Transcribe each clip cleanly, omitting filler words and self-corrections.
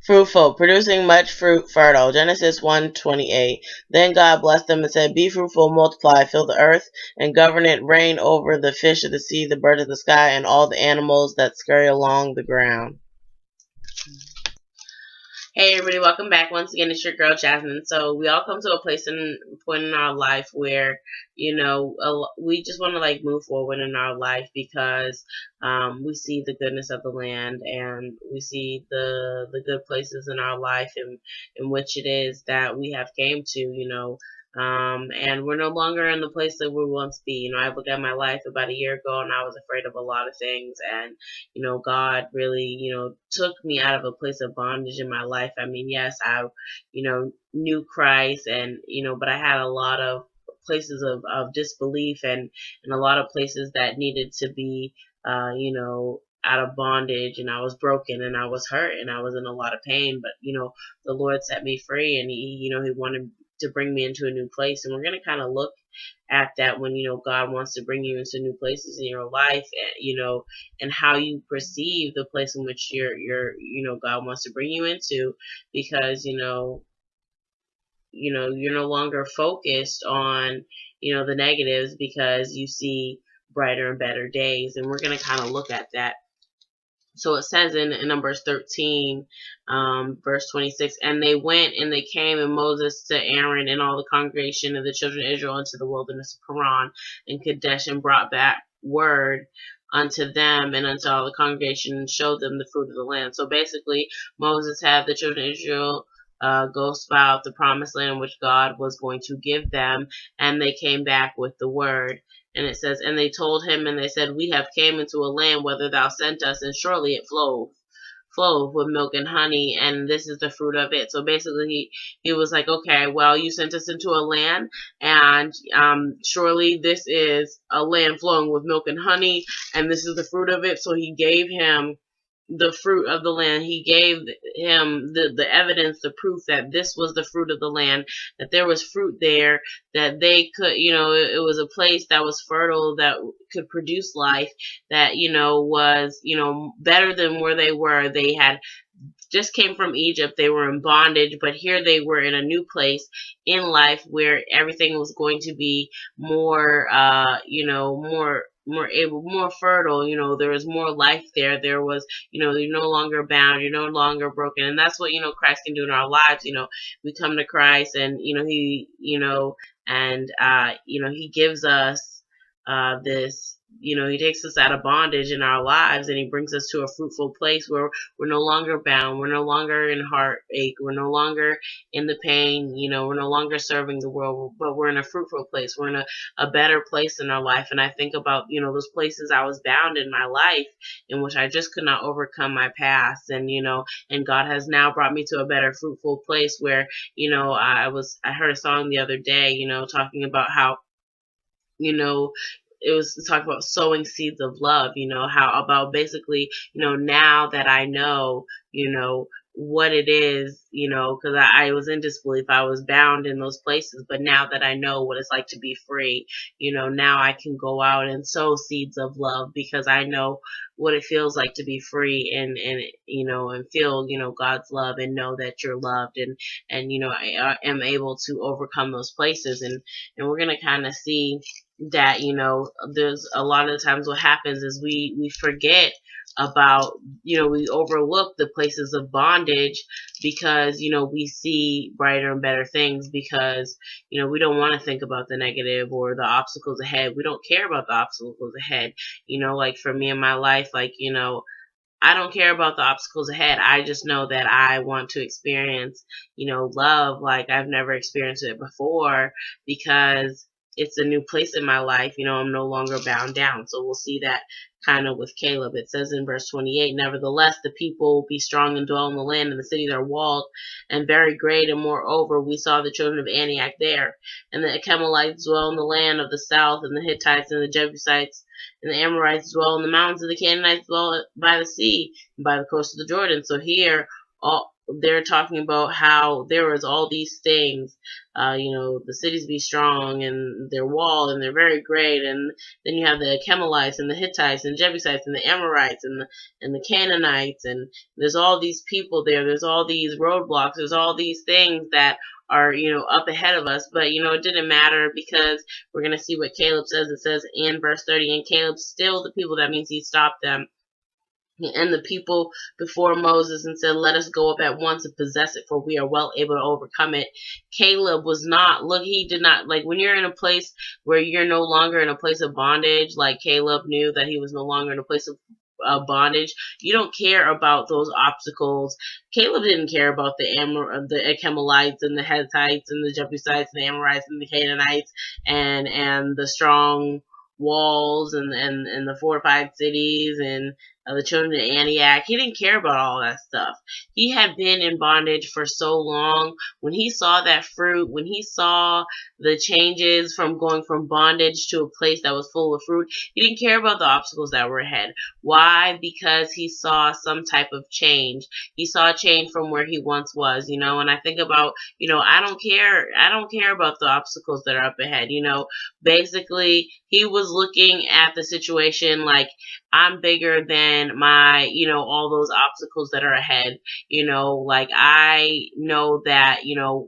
Fruitful, producing much fruit, fertile. Genesis 1:28. Then God blessed them and said, Be fruitful, multiply, fill the earth, and govern it, reign over the fish of the sea, the birds of the sky, and all the animals that scurry along the ground. Hey everybody, welcome back. Once again, it's your girl Jasmine. So we all come to a place and point in our life where, we just want to move forward in our life because we see the goodness of the land and we see the good places in our life in which it is that we have came to. And we're no longer in the place that we once be. I look at my life about a year ago and I was afraid of a lot of things, and God really, took me out of a place of bondage in my life. I mean, yes, I, knew Christ and, but I had a lot of places of disbelief and a lot of places that needed to be, out of bondage, and I was broken and I was hurt and I was in a lot of pain, but, the Lord set me free, and he wanted to bring me into a new place. And we're going to kind of look at that when, God wants to bring you into new places in your life, and how you perceive the place in which God wants to bring you into, because, you're no longer focused on, the negatives, because you see brighter and better days. And we're going to kind of look at that. So it says in Numbers 13, verse 26, and they went and they came, and Moses to Aaron and all the congregation of the children of Israel into the wilderness of Paran and Kadesh, and brought back word unto them and unto all the congregation, and showed them the fruit of the land. So basically, Moses had the children of Israel go spy out the promised land which God was going to give them, and they came back with the word. And it says, and they told him, and they said, We have came into a land whither thou sent us, and surely it floweth with milk and honey, and this is the fruit of it. So basically, he was like, okay, well, you sent us into a land, and surely this is a land flowing with milk and honey, and this is the fruit of it. So he gave him the fruit of the land. He gave him the evidence, the proof that this was the fruit of the land, that there was fruit there, that they could, it was a place that was fertile, that could produce life, that, was, better than where they were. They had just came from Egypt. They were in bondage, but here they were in a new place in life where everything was going to be more, more fertile. There was more life there. There was, you're no longer bound, you're no longer broken. And that's what, Christ can do in our lives. We come to Christ, and, he, he gives us, this, he takes us out of bondage in our lives, and he brings us to a fruitful place where we're no longer bound, we're no longer in heartache, we're no longer in the pain, we're no longer serving the world, but we're in a fruitful place, we're in a better place in our life. And I think about, those places I was bound in my life, in which I just could not overcome my past, and, and God has now brought me to a better fruitful place where, I heard a song the other day, talking about how, it was talking about sowing seeds of love, how about basically, now that I know, what it is, because I was in disbelief, I was bound in those places, but now that I know what it's like to be free, now I can go out and sow seeds of love, because I know what it feels like to be free, and feel, God's love, and know that you're loved, and I am able to overcome those places. And we're going to kind of see that, there's a lot of the times what happens is we forget about, we overlook the places of bondage, because, we see brighter and better things, because, we don't want to think about the negative or the obstacles ahead. We don't care about the obstacles ahead. Like for me in my life, I don't care about the obstacles ahead. I just know that I want to experience, love like I've never experienced it before, because it's a new place in my life. I'm no longer bound down. So we'll see that kind of with Caleb. It says in verse 28, Nevertheless, the people will be strong and dwell in the land, and the cities are walled and very great. And moreover, we saw the children of Anak there, and the Achemalites dwell in the land of the south, and the Hittites and the Jebusites and the Amorites dwell in the mountains, and the Canaanites dwell by the sea and by the coast of the Jordan. So here, they're talking about how there was all these things, the cities be strong and they're walled and they're very great, and then you have the Chemalites and the Hittites and Jebusites and the Amorites and the Canaanites, and there's all these people there, there's all these roadblocks, there's all these things that are, up ahead of us. But, it didn't matter, because we're going to see what Caleb says. It says in verse 30, and Caleb stilled the people. That means he stopped them and the people before Moses and said, let us go up at once and possess it, for we are well able to overcome it. Caleb was not, he did not, when you're in a place where you're no longer in a place of bondage, like Caleb knew that he was no longer in a place of bondage, you don't care about those obstacles. Caleb didn't care about the Chemalites and the Hittites and the Jebusites and the Amorites and the Canaanites and the strong walls and the fortified cities and the children of Antioch. He didn't care about all that stuff. He had been in bondage for so long. When he saw that fruit, when he saw the changes from going from bondage to a place that was full of fruit, he didn't care about the obstacles that were ahead. Why? Because he saw some type of change. He saw a change from where he once was, and I think about, I don't care about the obstacles that are up ahead. Basically he was looking at the situation like, I'm bigger than my, all those obstacles that are ahead. I know that,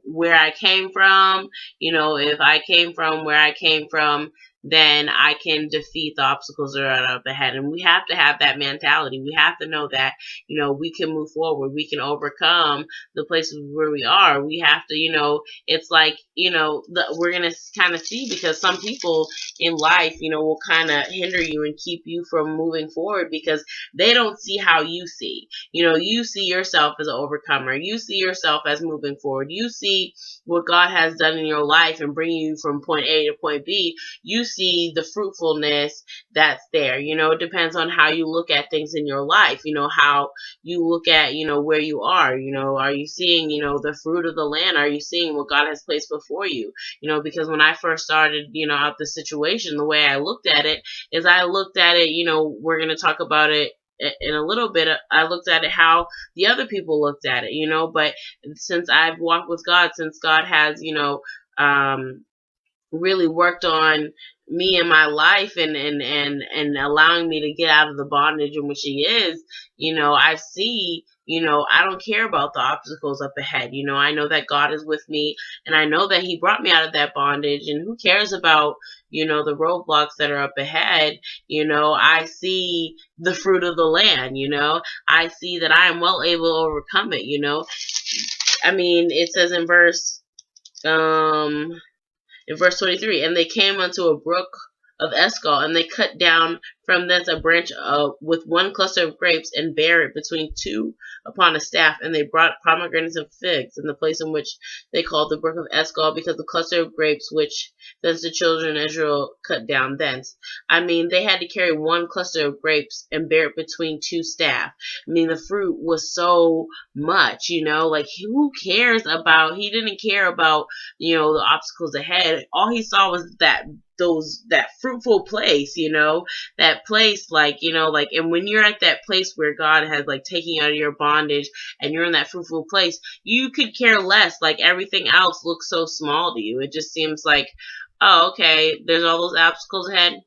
where I came from, if I came from where I came from, then I can defeat the obstacles that are up ahead. And we have to have that mentality. We have to know that, we can move forward. We can overcome the places where we are. We have to, it's like, we're going to kind of see, because some people in life, will kind of hinder you and keep you from moving forward, because they don't see how you see. You see yourself as an overcomer. You see yourself as moving forward. You see what God has done in your life and bringing you from point A to point B. You see the fruitfulness that's there. It depends on how you look at things in your life, how you look at, where you are. Are you seeing, the fruit of the land? Are you seeing what God has placed before you? Because when I first started, out the situation, the way I looked at it is I looked at it, we're going to talk about it in a little bit. I looked at it how the other people looked at it, but since I've walked with God, since God has, really worked on me in my life and allowing me to get out of the bondage in which he is, I see, I don't care about the obstacles up ahead. I know that God is with me, and I know that he brought me out of that bondage, and who cares about, the roadblocks that are up ahead. I see the fruit of the land. I see that I am well able to overcome it. It says in verse 23, and they came unto a brook of Eshcol, and they cut down from thence a branch with one cluster of grapes, and bare it between two upon a staff. And they brought pomegranates and figs in the place in which they called the brook of Eshcol, because the cluster of grapes which thence the children of Israel cut down thence. They had to carry one cluster of grapes and bear it between two staff. The fruit was so much, who cares about, he didn't care about, the obstacles ahead. All he saw was that fruitful place, that place, and when you're at that place where God has taken you out of your bondage and you're in that fruitful place, you could care less. Everything else looks so small to you. It just seems like, oh, okay, there's all those obstacles ahead.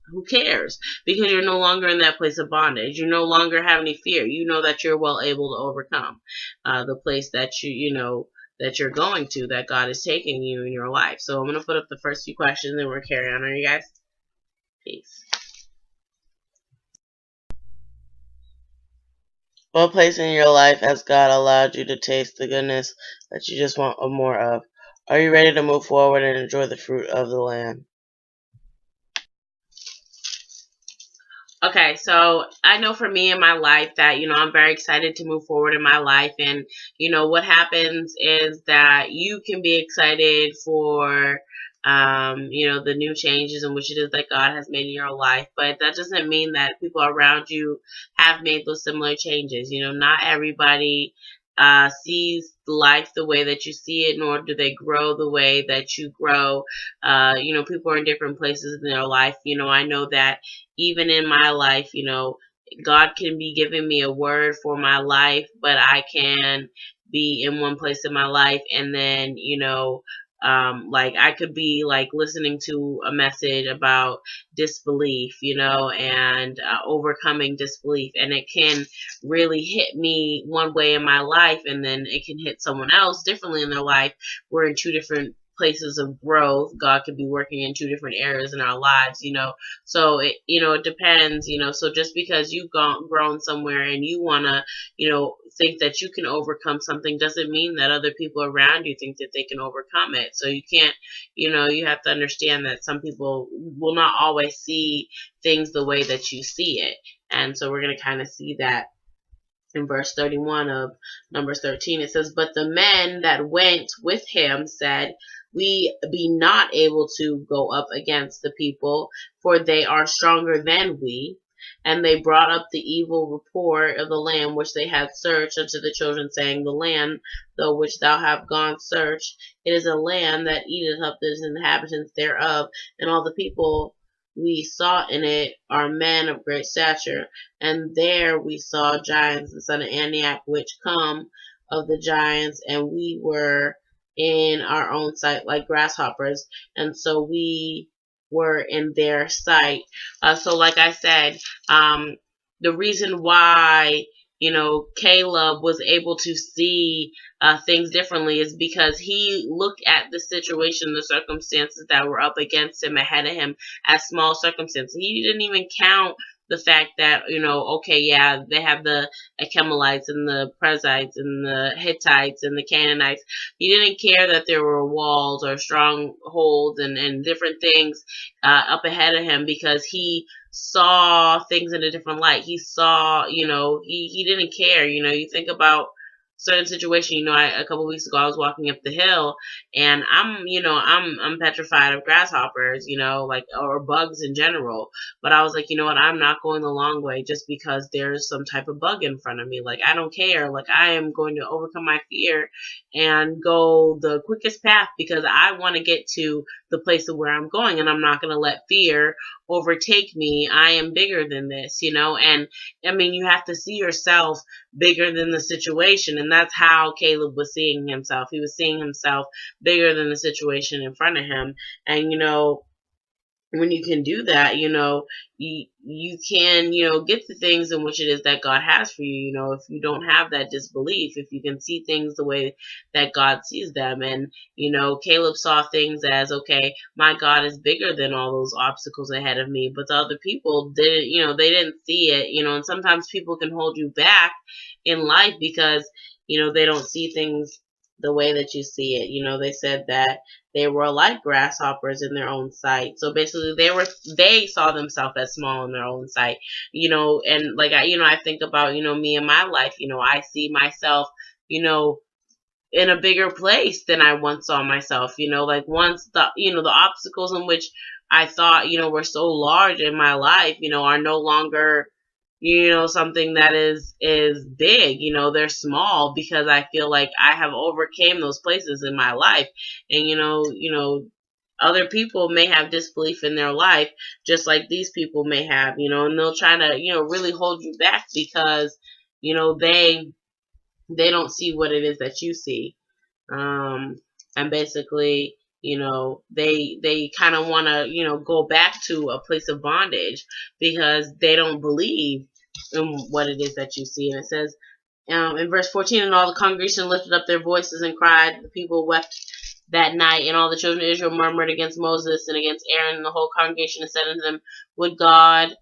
Who cares? Because you're no longer in that place of bondage. You no longer have any fear. You know that you're well able to overcome the place that that you're going to, that God is taking you in your life. So I'm going to put up the first few questions and we'll carry on. Are you guys? Peace. What place in your life has God allowed you to taste the goodness that you just want more of? Are you ready to move forward and enjoy the fruit of the land? Okay, so I know for me in my life that, I'm very excited to move forward in my life. And, what happens is that you can be excited for, the new changes in which it is that God has made in your life. But that doesn't mean that people around you have made those similar changes. Not everybody sees life the way that you see it, nor do they grow the way that you grow. People are in different places in their life. I know that even in my life, God can be giving me a word for my life, but I can be in one place in my life and then, like I could be like listening to a message about disbelief, and overcoming disbelief, and it can really hit me one way in my life, and then it can hit someone else differently in their life. We're in two different places of growth. God could be working in two different areas in our lives, so it depends, so just because you've grown somewhere and you want to, think that you can overcome something doesn't mean that other people around you think that they can overcome it. So you can't, you have to understand that some people will not always see things the way that you see it. And so we're going to kind of see that in verse 31 of Numbers 13. It says, "But the men that went with him said, We be not able to go up against the people, for they are stronger than we. And they brought up the evil report of the land which they had searched unto the children, saying, The land, though which thou hast gone search, it is a land that eateth up the inhabitants thereof, and all the people we saw in it are men of great stature. And there we saw giants, the son of Aniak, which come of the giants, and we were in our own sight like grasshoppers, and so we were in their sight." So like I said, the reason why, Caleb was able to see things differently is because he looked at the situation, the circumstances that were up against him, ahead of him, as small circumstances. He didn't even count the fact that, okay, yeah, they have the Achemalites and the Perizzites and the Hittites and the Canaanites. He didn't care that there were walls or strongholds and different things up ahead of him, because he saw things in a different light. He saw, he didn't care. You think about certain situation. A couple weeks ago I was walking up the hill, and I'm petrified of grasshoppers, like, or bugs in general. But I was like, you know what? I'm not going the long way just because there's some type of bug in front of me. Like, I don't care. Like, I am going to overcome my fear and go the quickest path, because I want to get to the place of where I'm going, and I'm not going to let fear overtake me. I am bigger than this, and I mean, you have to see yourself bigger than the situation, and that's how Caleb was seeing himself. He was seeing himself bigger than the situation in front of him. And when you can do that, you can, get the things in which it is that God has for you. If you don't have that disbelief, if you can see things the way that God sees them. And, Caleb saw things as, okay, my God is bigger than all those obstacles ahead of me. But the other people didn't, they didn't see it, and sometimes people can hold you back in life because, they don't see things the way that you see it. They said that they were like grasshoppers in their own sight. So basically they saw themselves as small in their own sight, and like I think about, me in my life, I see myself, in a bigger place than I once saw myself, like once the obstacles in which I thought, were so large in my life, are no longer, something that is big. They're small, because I feel like I have overcame those places in my life. And other people may have disbelief in their life, just like these people may have, and they'll try to, really hold you back, because they don't see what it is that you see. And basically, they kind of want to, go back to a place of bondage, because they don't believe in what it is that you see. And it says, in verse 14, "And all the congregation lifted up their voices and cried. The people wept that night, and all the children of Israel murmured against Moses and against Aaron and the whole congregation, and said unto them, Would God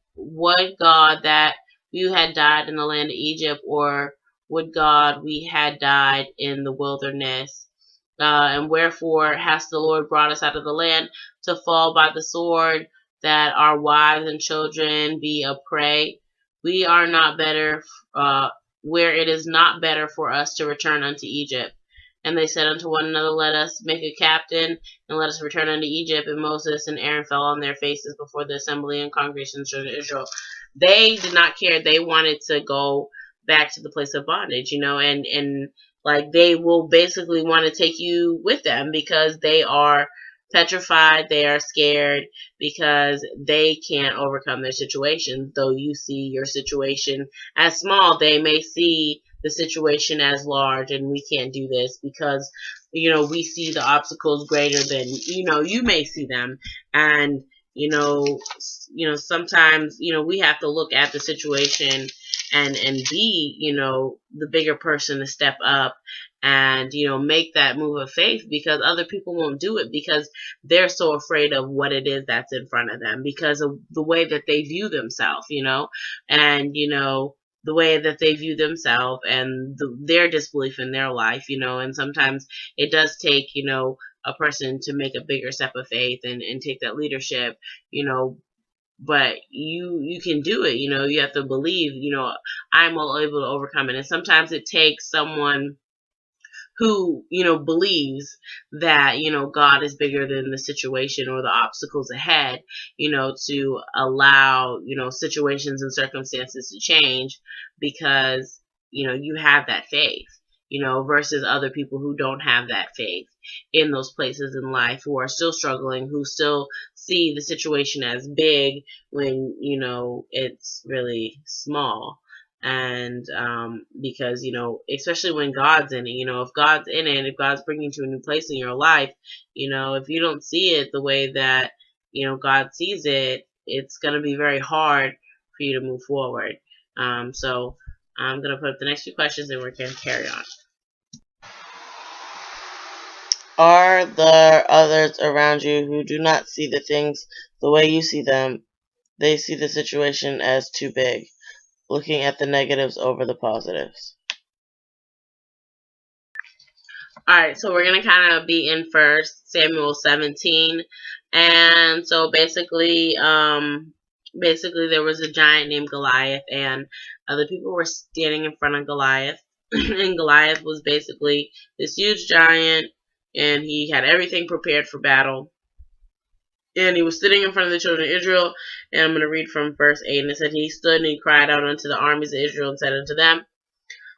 that you had died in the land of Egypt, or would God we had died in the wilderness? And wherefore has the Lord brought us out of the land to fall by the sword, that our wives and children be a prey? We are not better, where it is not better for us to return unto Egypt. And they said unto one another, Let us make a captain, and let us return unto Egypt. And Moses and Aaron fell on their faces before the assembly and congregation of Israel." They did not care. They wanted to go back to the place of bondage, and like they will basically want to take you with them, because they are petrified, they are scared because they can't overcome their situation. Though you see your situation as small, they may see the situation as large, and we can't do this because, we see the obstacles greater than, you may see them. And, sometimes, we have to look at the situation and be, the bigger person to step up and, make that move of faith, because other people won't do it because they're so afraid of what it is that's in front of them, because of the way that they view themselves, and, the way that they view themselves and their disbelief in their life, and sometimes it does take, a person to make a bigger step of faith and take that leadership, but you can do it, you have to believe, I'm all able to overcome it. And sometimes it takes someone who, believes that, God is bigger than the situation or the obstacles ahead, to allow, situations and circumstances to change because, you have that faith, versus other people who don't have that faith in those places in life, who are still struggling, who still see the situation as big when, it's really small. And because, especially when God's in it, if God's in it, if God's bringing you to a new place in your life, if you don't see it the way that, God sees it, it's going to be very hard for you to move forward. So I'm going to put up the next few questions and we're going to carry on. Are there others around you who do not see the things the way you see them? They see the situation as too big, looking at the negatives over the positives. Alright, so we're going to kind of be in 1 Samuel 17. And so basically there was a giant named Goliath, and other people were standing in front of Goliath. And Goliath was basically this huge giant, and he had everything prepared for battle. And he was sitting in front of the children of Israel. And I'm going to read from verse 8. And it said, he stood and he cried out unto the armies of Israel and said unto them,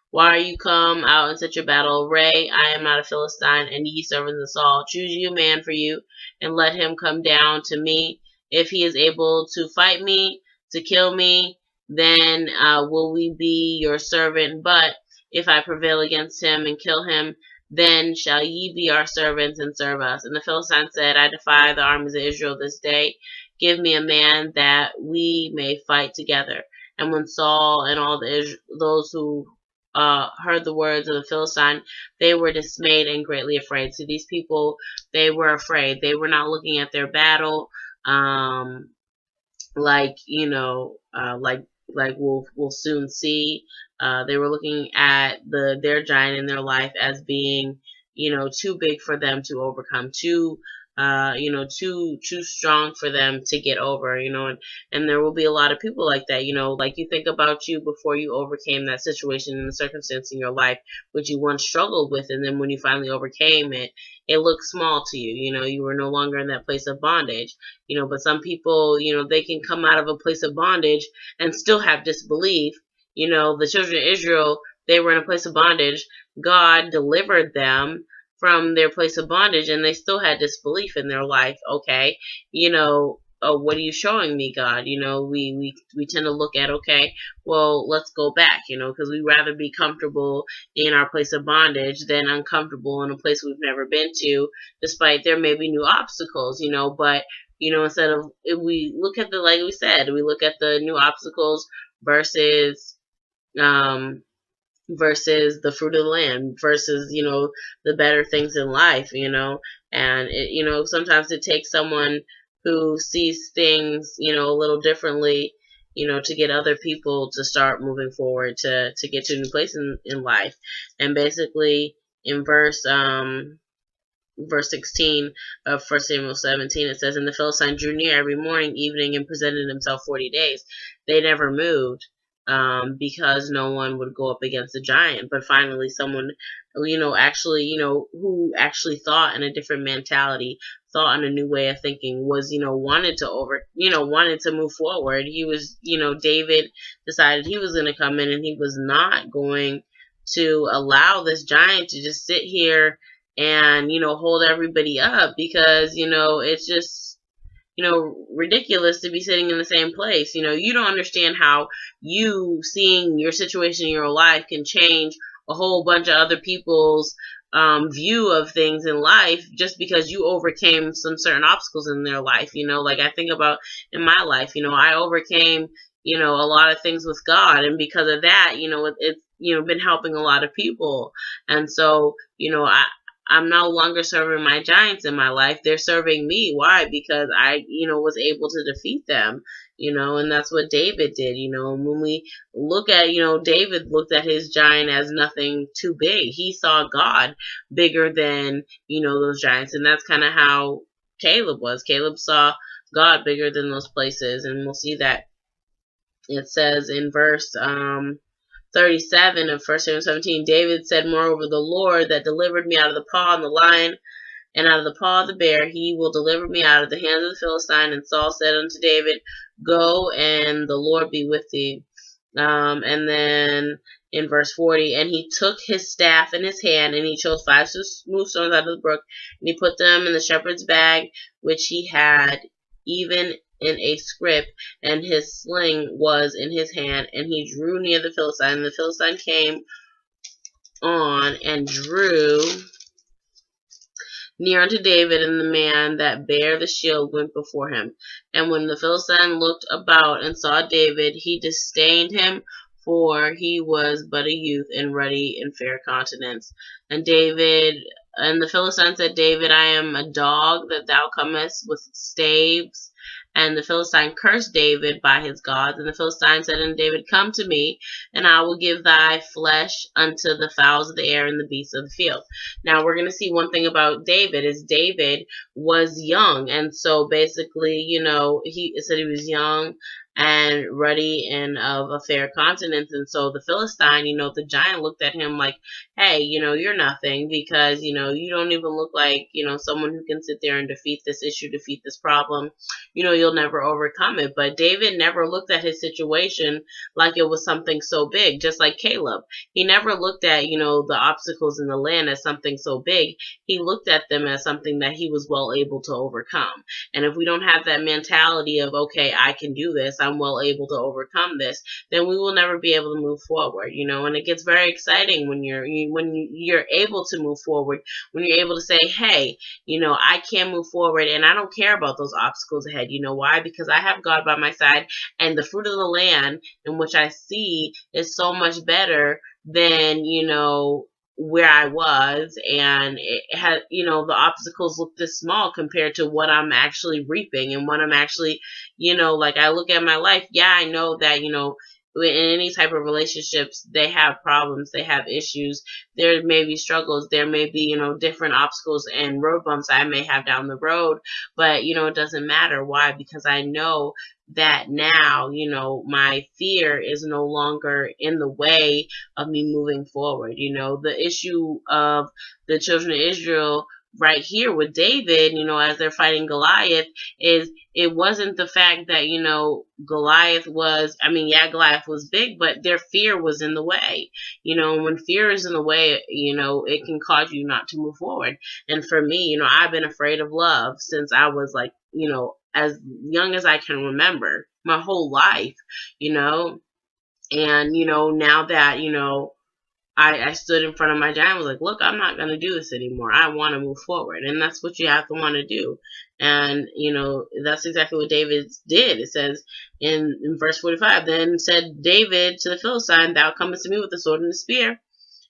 why are you come out in such a battle array? I am not a Philistine, and ye servants of Saul. Choose you a man for you, and let him come down to me. If he is able to fight me, to kill me, then will we be your servant. But if I prevail against him and kill him, then shall ye be our servants and serve us. And the Philistine said, I defy the armies of Israel this day. Give me a man that we may fight together. And when Saul and all those who heard the words of the Philistine, they were dismayed and greatly afraid. So these people, they were afraid. They were not looking at their battle, like we'll soon see. They were looking at their giant in their life as being, too big for them to overcome, too strong for them to get over, and there will be a lot of people like that, like you think about you before you overcame that situation and the circumstance in your life, which you once struggled with, and then when you finally overcame it, it looked small to you, you were no longer in that place of bondage, but some people, they can come out of a place of bondage and still have disbelief. The children of Israel, they were in a place of bondage. God delivered them from their place of bondage, and they still had disbelief in their life. Okay, what are you showing me, God? We tend to look at, okay, well, let's go back, because we'd rather be comfortable in our place of bondage than uncomfortable in a place we've never been to, despite there may be new obstacles, but, instead of, if we look at like we said, we look at the new obstacles versus the fruit of the land, versus, the better things in life, and it, sometimes it takes someone who sees things, a little differently, to get other people to start moving forward, to get to a new place in life. And basically in verse 16 of 1 Samuel 17, it says, and the Philistine drew near every morning, evening, and presented himself 40 days. They never moved, because no one would go up against the giant. But finally someone, who actually thought in a different mentality, thought in a new way of thinking, was, wanted to move forward. He was, David decided he was going to come in, and he was not going to allow this giant to just sit here and, hold everybody up, because, it's just, ridiculous to be sitting in the same place. You don't understand how you seeing your situation in your life can change a whole bunch of other people's view of things in life, just because you overcame some certain obstacles in their life. Like I think about in my life, I overcame, a lot of things with God. And because of that, it's, been helping a lot of people. And so, I'm no longer serving my giants in my life. They're serving me. Why? Because I, was able to defeat them, and that's what David did, and when we look at, David looked at his giant as nothing too big. He saw God bigger than, those giants. And that's kind of how Caleb was. Caleb saw God bigger than those places. And we'll see that it says in verse, 37 of 1 Samuel 17, David said, moreover, the Lord that delivered me out of the paw of the lion and out of the paw of the bear, he will deliver me out of the hands of the Philistine. And Saul said unto David, go, and the Lord be with thee. And then in verse 40, and he took his staff in his hand, and he chose 5 smooth stones out of the brook, and he put them in the shepherd's bag, which he had, even in a scrip, and his sling was in his hand, and he drew near the Philistine, and the Philistine came on and drew near unto David, and the man that bare the shield went before him. And when the Philistine looked about and saw David, he disdained him, for he was but a youth, and ruddy and fair countenance. And the Philistine said, David, I am a dog that thou comest with staves. And the Philistine cursed David by his gods. And the Philistine said unto David, come to me, and I will give thy flesh unto the fowls of the air and the beasts of the field. Now we're going to see one thing about David is David was young. And so basically, he said he was young and ruddy and of a fair countenance. And so the Philistine, the giant looked at him like, hey, you're nothing, because, you don't even look like, someone who can sit there and defeat this issue, defeat this problem. You'll never overcome it. But David never looked at his situation like it was something so big, just like Caleb. He never looked at, the obstacles in the land as something so big. He looked at them as something that he was well able to overcome. And if we don't have that mentality of, okay, I can do this, I'm well able to overcome this, then we will never be able to move forward, and it gets very exciting when you're able to move forward, when you're able to say, hey, I can move forward, and I don't care about those obstacles ahead. Why? Because I have God by my side, and the fruit of the land in which I see is so much better than, where I was, and it had, the obstacles look this small compared to what I'm actually reaping and what I'm actually, like I look at my life. Yeah, I know that, in any type of relationships, they have problems, they have issues, there may be struggles, there may be, different obstacles and road bumps I may have down the road, but, it doesn't matter. Why? Because I know that now, my fear is no longer in the way of me moving forward. The issue of the children of Israel right here with David, as they're fighting Goliath, is it wasn't the fact that, Goliath was big, but their fear was in the way. When fear is in the way, it can cause you not to move forward. And for me, I've been afraid of love since I was like, as young as I can remember, my whole life, and, now that, I stood in front of my giant, was like, look, I'm not going to do this anymore. I want to move forward. And that's what you have to want to do. And, that's exactly what David did. It says in verse 45, then said David to the Philistine, thou comest to me with the sword and the spear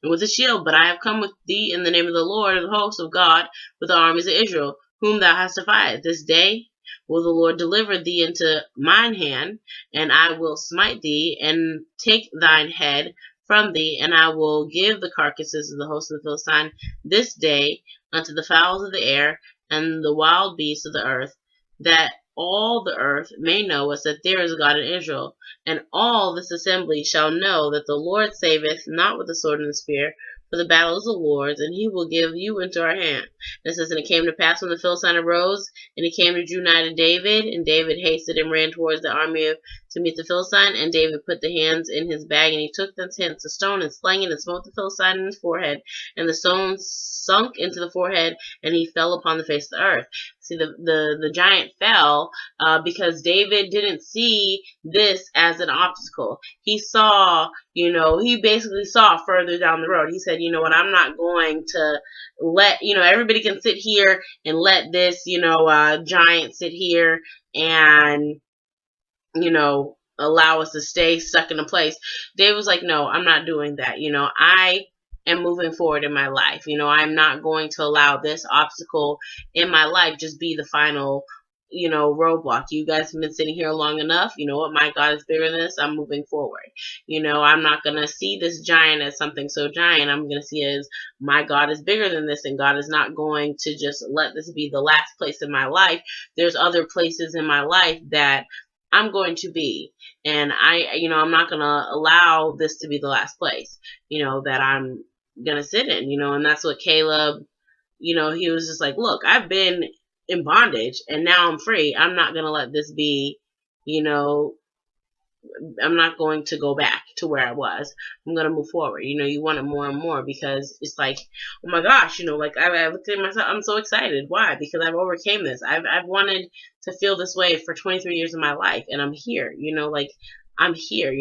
and with the shield, but I have come with thee in the name of the Lord of the hosts of God, with the armies of Israel, whom thou hast defied. This day will the Lord deliver thee into mine hand, and I will smite thee, and take thine head from thee, and I will give the carcasses of the host of the Philistine this day unto the fowls of the air and the wild beasts of the earth, that all the earth may know us that there is a God in Israel. And all this assembly shall know that the Lord saveth not with the sword and the spear, for the battle is the Lord's, and he will give you into our hand. And it says, and it came to pass when the Philistine arose, and he came to drew nigh to David, and David hasted and ran towards the army to meet the Philistine, and David put the hands in his bag, and he took thence a stone, and slang it, and smote the Philistine in his forehead, and the stone sunk into the forehead, and he fell upon the face of the earth. See, the giant fell because David didn't see this as an obstacle. He saw, he basically saw further down the road. He said, you know what, I'm not going to let, everybody can sit here and let this, giant sit here and, allow us to stay stuck in a place. David was like, no, I'm not doing that. I am moving forward in my life. I'm not going to allow this obstacle in my life just be the final, roadblock. You guys have been sitting here long enough. You know what? My God is bigger than this. I'm moving forward. I'm not going to see this giant as something so giant. I'm going to see it as my God is bigger than this, and God is not going to just let this be the last place in my life. There's other places in my life that I'm going to be, and I'm not going to allow this to be the last place, that I'm going to sit in, and that's what Caleb, he was just like, look, I've been in bondage and now I'm free. I'm not going to let this be, I'm not going to go back to where I was. I'm going to move forward. You want it more and more because it's like, oh my gosh, like I looked at myself, I'm so excited. Why? Because I've overcame this. I've wanted to feel this way for 23 years of my life, and I'm here, I'm here,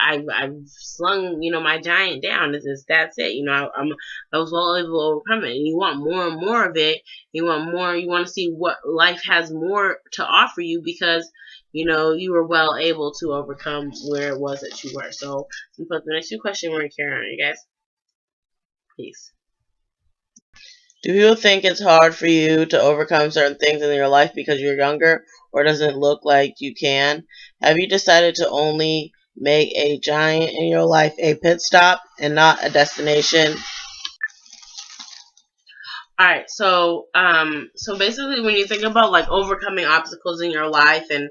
I've slung, my giant down. That's it. I was well able to overcome it. And you want more and more of it. You want more. You want to see what life has more to offer you because, you were well able to overcome where it was that you were. So, I'm put the next two questions. We're going to carry on, you guys. Peace. Do people think it's hard for you to overcome certain things in your life because you're younger, or does it look like you can? Have you decided to only make a giant in your life a pit stop and not a destination? All right, so basically, when you think about like overcoming obstacles in your life and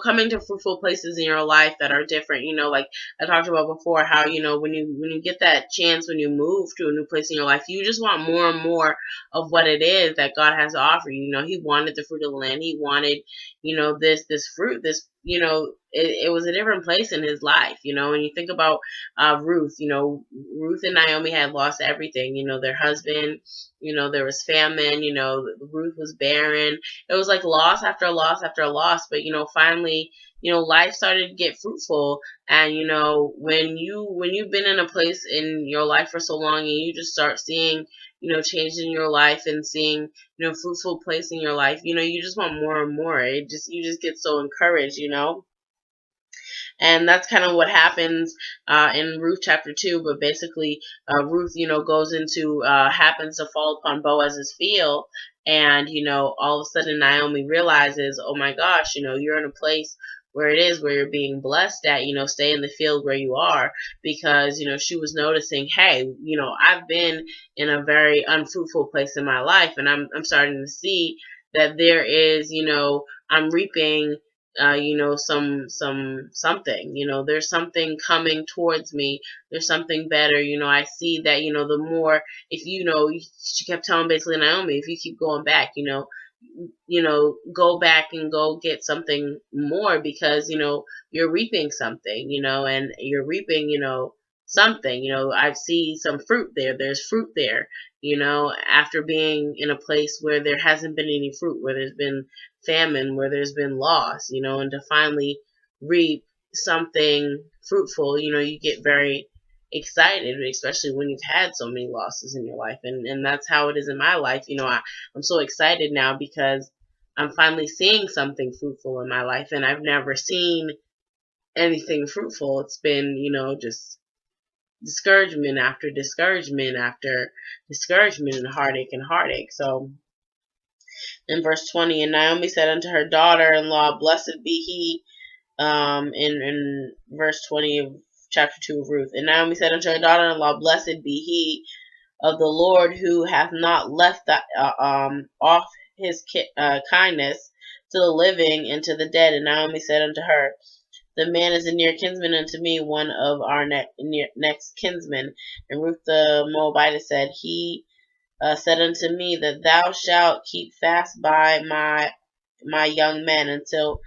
coming to fruitful places in your life that are different, like I talked about before, how when you get that chance, when you move to a new place in your life, you just want more and more of what it is that God has to offer you. He wanted the fruit of the land. He wanted this fruit, this it was a different place in his life. When you think about Ruth, Ruth and Naomi had lost everything. Their husband. There was famine, Ruth was barren. It was like loss after loss after loss. But, finally, life started to get fruitful. And, when you've been in a place in your life for so long and you just start seeing, changes in your life and seeing, fruitful place in your life, you just want more and more. You just get so encouraged, And that's kind of what happens in Ruth chapter 2. But basically, Ruth, goes into, happens to fall upon Boaz's field. And, all of a sudden Naomi realizes, oh my gosh, you're in a place where you're being blessed at, stay in the field where you are. Because, she was noticing, hey, I've been in a very unfruitful place in my life. And I'm starting to see that there is, I'm reaping something, there's something coming towards me. There's something better. I see that, the more, if she kept telling basically Naomi, if you keep going back, go back and go get something more because, you're reaping something, and you're reaping, something, I see some fruit there. There's fruit there, after being in a place where there hasn't been any fruit, where there's been famine, where there's been loss, and to finally reap something fruitful, you get very excited, especially when you've had so many losses in your life. And that's how it is in my life. I'm so excited now because I'm finally seeing something fruitful in my life, and I've never seen anything fruitful. It's been, just discouragement after discouragement after discouragement and heartache. So in verse 20, and Naomi said unto her daughter-in-law, blessed be he, in verse 20 of chapter 2 of Ruth. And Naomi said unto her daughter-in-law, blessed be he of the Lord, who hath not left off his kindness to the living and to the dead. And Naomi said unto her, the man is a near kinsman unto me, one of our next kinsmen. And Ruth the Moabitess said, He said unto me that thou shalt keep fast by my young men until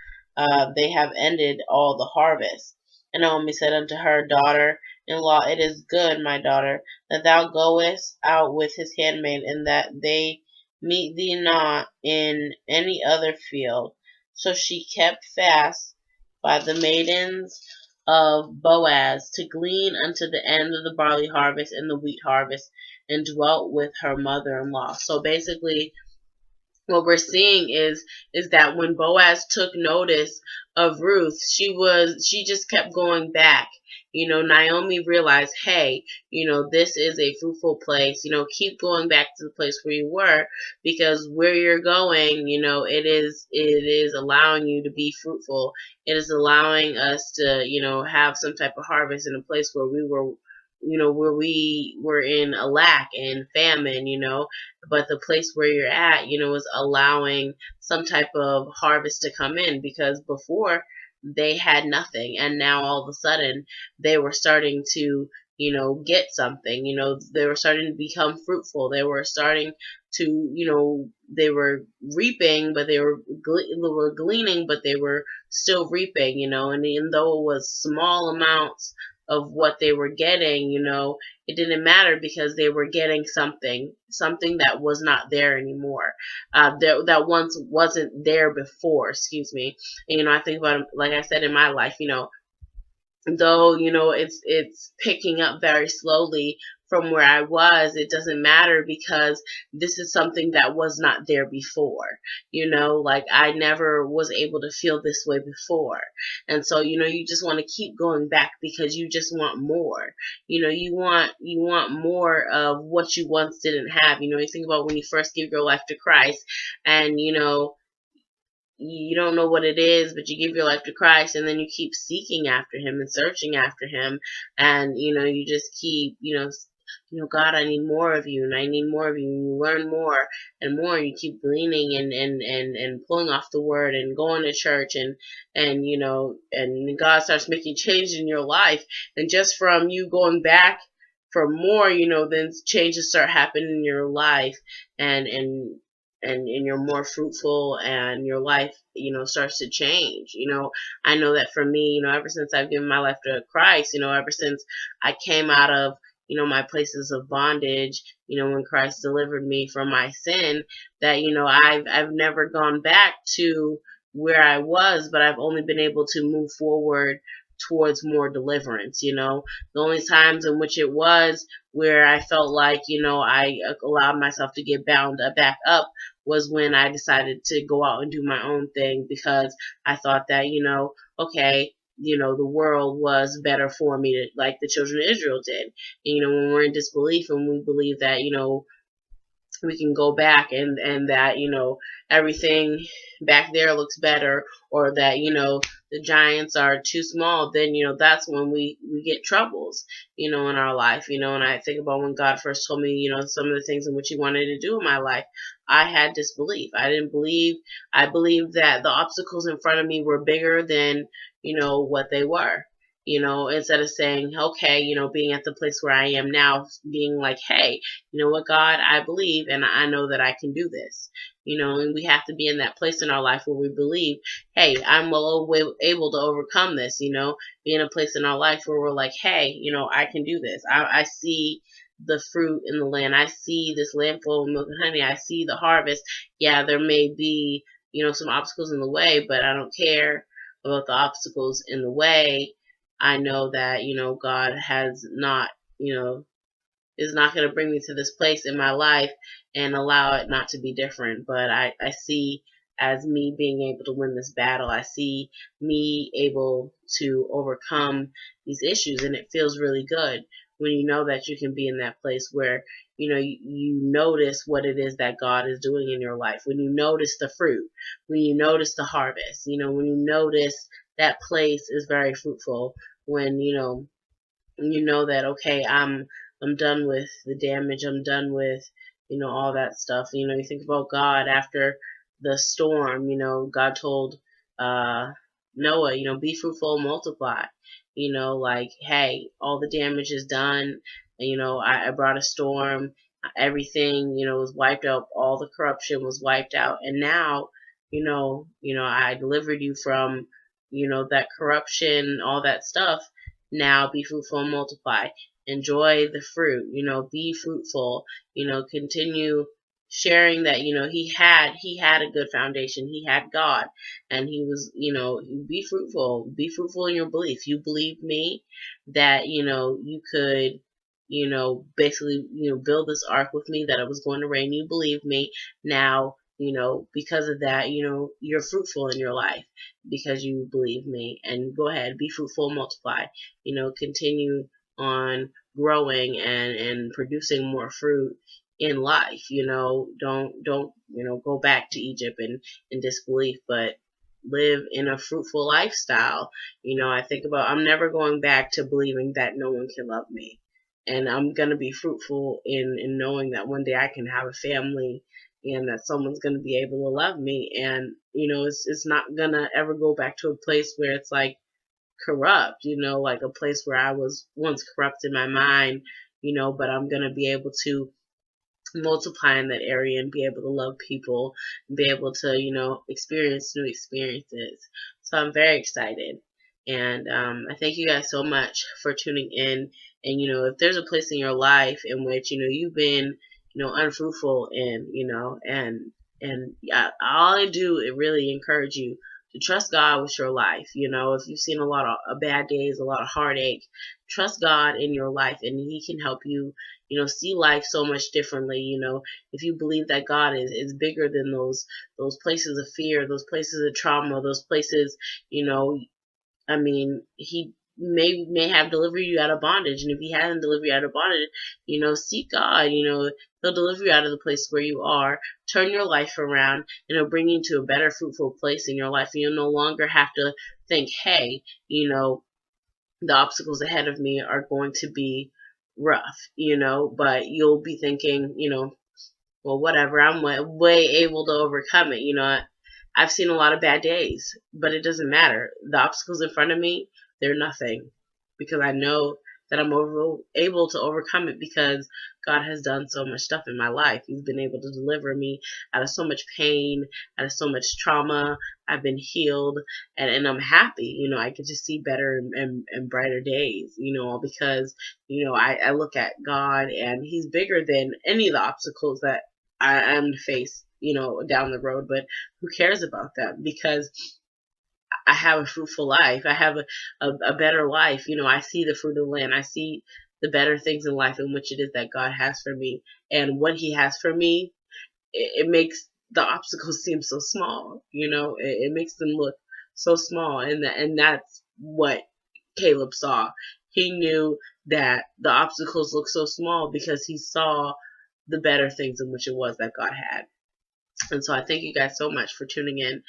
they have ended all the harvest. And Naomi said unto her daughter-in-law, It is good, my daughter, that thou goest out with his handmaid, and that they meet thee not in any other field. So she kept fast by the maidens of Boaz to glean unto the end of the barley harvest and the wheat harvest, and dwelt with her mother-in-law. So basically, what we're seeing is that when Boaz took notice of Ruth, she just kept going back. Naomi realized, hey, this is a fruitful place. Keep going back to the place where you were, because where you're going, it is allowing you to be fruitful. It is allowing us to, have some type of harvest in a place where we were, where we were in a lack and famine, but the place where you're at, is allowing some type of harvest to come in, because before they had nothing, and now all of a sudden they were starting to, get something. They were starting to become fruitful. They were starting to, they were reaping, but they were gleaning, but they were still reaping, and even though it was small amounts of what they were getting, it didn't matter, because they were getting something that was not there anymore, that once wasn't there before, excuse me. And, I think about it, like I said, in my life, though, it's picking up very slowly from where I was, it doesn't matter, because this is something that was not there before. Like, I never was able to feel this way before. And so, you just want to keep going back, because you just want more. You want more of what you once didn't have. You think about when you first give your life to Christ, and you don't know what it is, but you give your life to Christ, and then you keep seeking after Him and searching after Him, and you just keep, God, I need more of you, and I need more of you, and you learn more and more, and you keep gleaning and pulling off the Word and going to church, and and God starts making change in your life, and just from you going back for more, then changes start happening in your life, and you're more fruitful, and your life, starts to change. I know that for me, ever since I've given my life to Christ, ever since I came out of, my places of bondage, when Christ delivered me from my sin, that, I've never gone back to where I was, but I've only been able to move forward towards more deliverance. The only times in which it was where I felt like, I allowed myself to get bound back up was when I decided to go out and do my own thing, because I thought that, okay, the world was better for me, like the children of Israel did. And, when we're in disbelief and we believe that, we can go back, and that, everything back there looks better, or that, the giants are too small, then, that's when we get troubles, in our life, and I think about when God first told me, some of the things in which He wanted to do in my life. I had disbelief. I didn't believe. I believed that the obstacles in front of me were bigger than, what they were. Instead of saying, okay, being at the place where I am now, being like, hey, you know what, God, I believe, and I know that I can do this. And we have to be in that place in our life where we believe, hey, I'm able to overcome this, be in a place in our life where we're like, hey, I can do this. I see the fruit in the land. I see this land full of milk and honey. I see the harvest. Yeah, there may be, some obstacles in the way, but I don't care about the obstacles in the way. I know that, God has not, is not going to bring me to this place in my life and allow it not to be different. But I see as me being able to win this battle. I see me able to overcome these issues, and it feels really good when you know that you can be in that place where, you notice what it is that God is doing in your life, when you notice the fruit, when you notice the harvest, when you notice that place is very fruitful, when, that, okay, I'm done with the damage. I'm done with, all that stuff. You think about God after the storm. God told Noah, be fruitful and multiply. Like, hey, all the damage is done. I brought a storm. Everything, was wiped out. All the corruption was wiped out. And now, I delivered you from, that corruption, all that stuff. Now be fruitful and multiply. Enjoy the fruit, be fruitful, continue sharing that, he had a good foundation. He had God, and he was, be fruitful in your belief. You believed me that, you could, basically, build this ark with me, that it was going to rain. You believed me. Now, because of that, you're fruitful in your life because you believe me. And go ahead, be fruitful and multiply. Continue on growing and producing more fruit in life. Don't go back to Egypt in disbelief, but live in a fruitful lifestyle. I think about, I'm never going back to believing that no one can love me. And I'm going to be fruitful in knowing that one day I can have a family and that someone's going to be able to love me. And, it's not going to ever go back to a place where it's like corrupt, like a place where I was once corrupt in my mind, but I'm going to be able to multiply in that area and be able to love people and be able to, experience new experiences. So I'm very excited. And I thank you guys so much for tuning in. And, if there's a place in your life in which, you've been, unfruitful in, and all I do is really encourage you to trust God with your life. If you've seen a lot of bad days, a lot of heartache, trust God in your life, and He can help you, see life so much differently. If you believe that God is bigger than those places of fear, those places of trauma, those places, He may have delivered you out of bondage, and if He hasn't delivered you out of bondage, seek God. He'll deliver you out of the place where you are, turn your life around, and He'll bring you to a better, fruitful place in your life. And you'll no longer have to think, hey, the obstacles ahead of me are going to be rough, but you'll be thinking, well, whatever, I'm way able to overcome it. I've seen a lot of bad days, but it doesn't matter. The obstacles in front of me, they're nothing, because I know that I'm able to overcome it, because God has done so much stuff in my life. He's been able to deliver me out of so much pain, out of so much trauma. I've been healed, and I'm happy. I get to see better and brighter days, all because, I look at God, and He's bigger than any of the obstacles that I'm to face, down the road. But who cares about that? Because I have a fruitful life. I have a better life. I see the fruit of the land. I see the better things in life in which it is that God has for me. And what He has for me, it makes the obstacles seem so small. It makes them look so small. And that's what Caleb saw. He knew that the obstacles looked so small because he saw the better things in which it was that God had. And so I thank you guys so much for tuning in,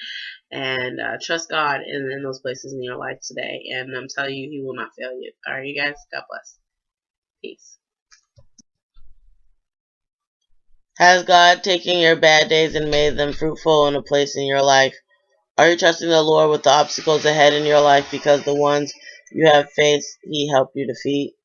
and trust God in those places in your life today. And I'm telling you, He will not fail you. All right, you guys, God bless. Peace. Has God taken your bad days and made them fruitful in a place in your life? Are you trusting the Lord with the obstacles ahead in your life, because the ones you have faced, He helped you defeat?